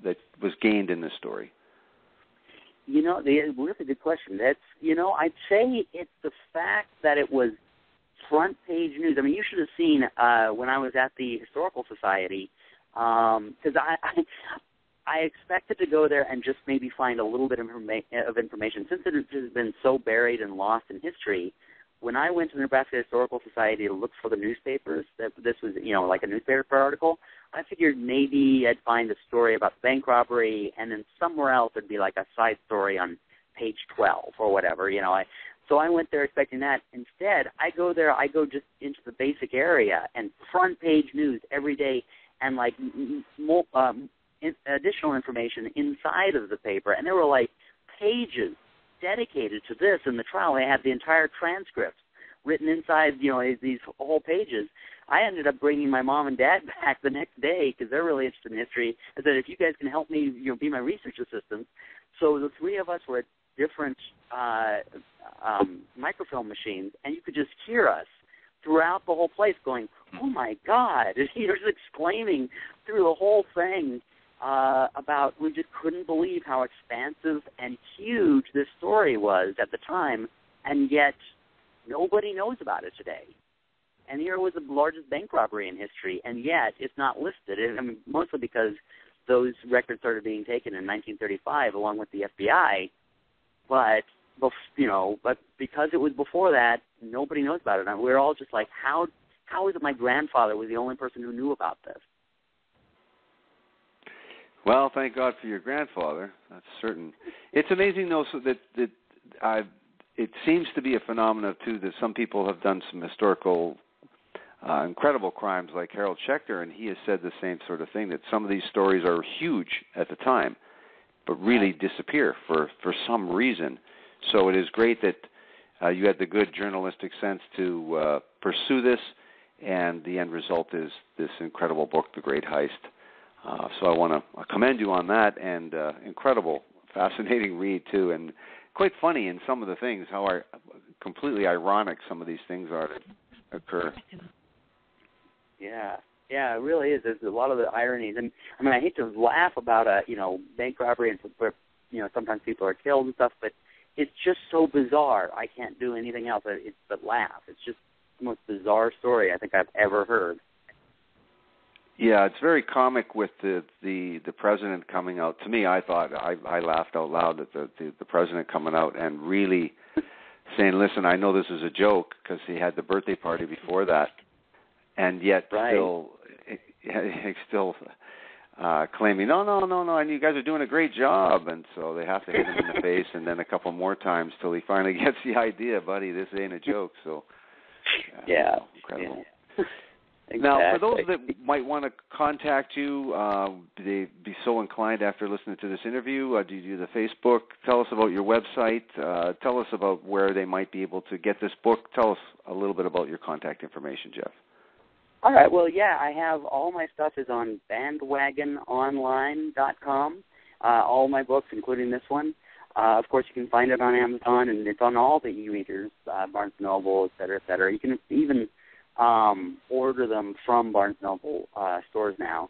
that was gained in this story? The really good question. That's, I'd say it's the fact that it was front page news. I mean, you should have seen when I was at the Historical Society, because I expected to go there and just maybe find a little bit of information. Since it has been so buried and lost in history, when I went to the Nebraska Historical Society to look for the newspapers, that this was, like a newspaper article, I figured maybe I'd find a story about the bank robbery, and then somewhere else there'd be like a side story on page 12 or whatever, So I went there expecting that. Instead, I go just into the basic area and front page news every day, and like additional information inside of the paper. And there were like pages dedicated to this in the trial. They had the entire transcripts written inside, these whole pages. I ended up bringing my mom and dad back the next day because they're really interested in history. I said, if you guys can help me, be my research assistants. So the 3 of us were at different microfilm machines, and you could just hear us throughout the whole place going, oh, my God. And he was exclaiming through the whole thing about we just couldn't believe how expansive and huge this story was at the time, and yet nobody knows about it today. And here was the largest bank robbery in history, and yet it's not listed. Mostly because those records started being taken in 1935 along with the FBI. But because it was before that, nobody knows about it. And we're all just like, how is it my grandfather was the only person who knew about this? Well, thank God for your grandfather. That's certain. It's amazing, though, so that it seems to be a phenomenon, too, that some people have done some historical incredible crimes like Harold Schechter, and he has said the same sort of thing, that some of these stories are huge at the time, but really disappear for some reason. So it is great that you had the good journalistic sense to pursue this, and the end result is this incredible book, The Great Heist. So I want to commend you on that, and incredible, fascinating read, too, and quite funny in some of the things, how completely ironic some of these things are that occur. Yeah, it really is. There's a lot of the ironies, and I hate to laugh about bank robbery, and sometimes people are killed and stuff, but it's just so bizarre. I can't do anything else but laugh. It's just the most bizarre story I think I've ever heard. Yeah, it's very comic with the president coming out. To me, I thought I laughed out loud at the president coming out and really saying, "Listen, I know this is a joke," because he had the birthday party before that, and yet still claiming, no, and you guys are doing a great job, and so they have to hit him in the face, and then a couple more times till he finally gets the idea, buddy, this ain't a joke. So incredible. Yeah. Exactly. Now, for those that might want to contact you, do they be so inclined after listening to this interview? Do you do the Facebook? Tell us about your website. Tell us about where they might be able to get this book. Tell us a little bit about your contact information, Jeff. All right. Well, I have all my stuff is on bandwagononline.com. All my books, including this one. Of course, you can find it on Amazon, and it's on all the e-readers, Barnes & Noble, et cetera, et cetera. You can even order them from Barnes & Noble stores now.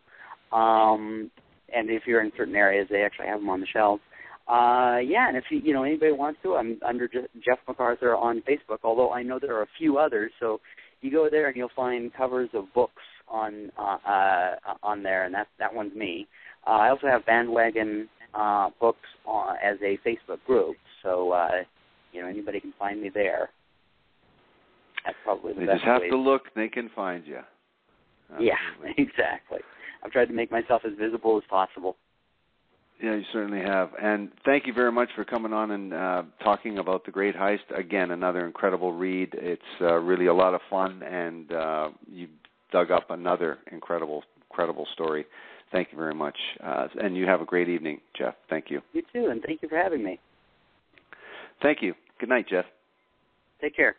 And if you're in certain areas, they actually have them on the shelves. And if anybody wants to, I'm under Jeff McArthur on Facebook, although I know there are a few others. So you go there and you'll find covers of books on there, and that one's me. I also have Bandwagon Books as a Facebook group, so anybody can find me there. That's probably the best way. They just have to look; they can find you. Absolutely. Yeah, exactly. I've tried to make myself as visible as possible. Yeah, you certainly have. And thank you very much for coming on and talking about The Great Heist. Again, another incredible read. It's really a lot of fun, and you dug up another incredible story. Thank you very much. And you have a great evening, Jeff. Thank you. You too, and thank you for having me. Thank you. Good night, Jeff. Take care.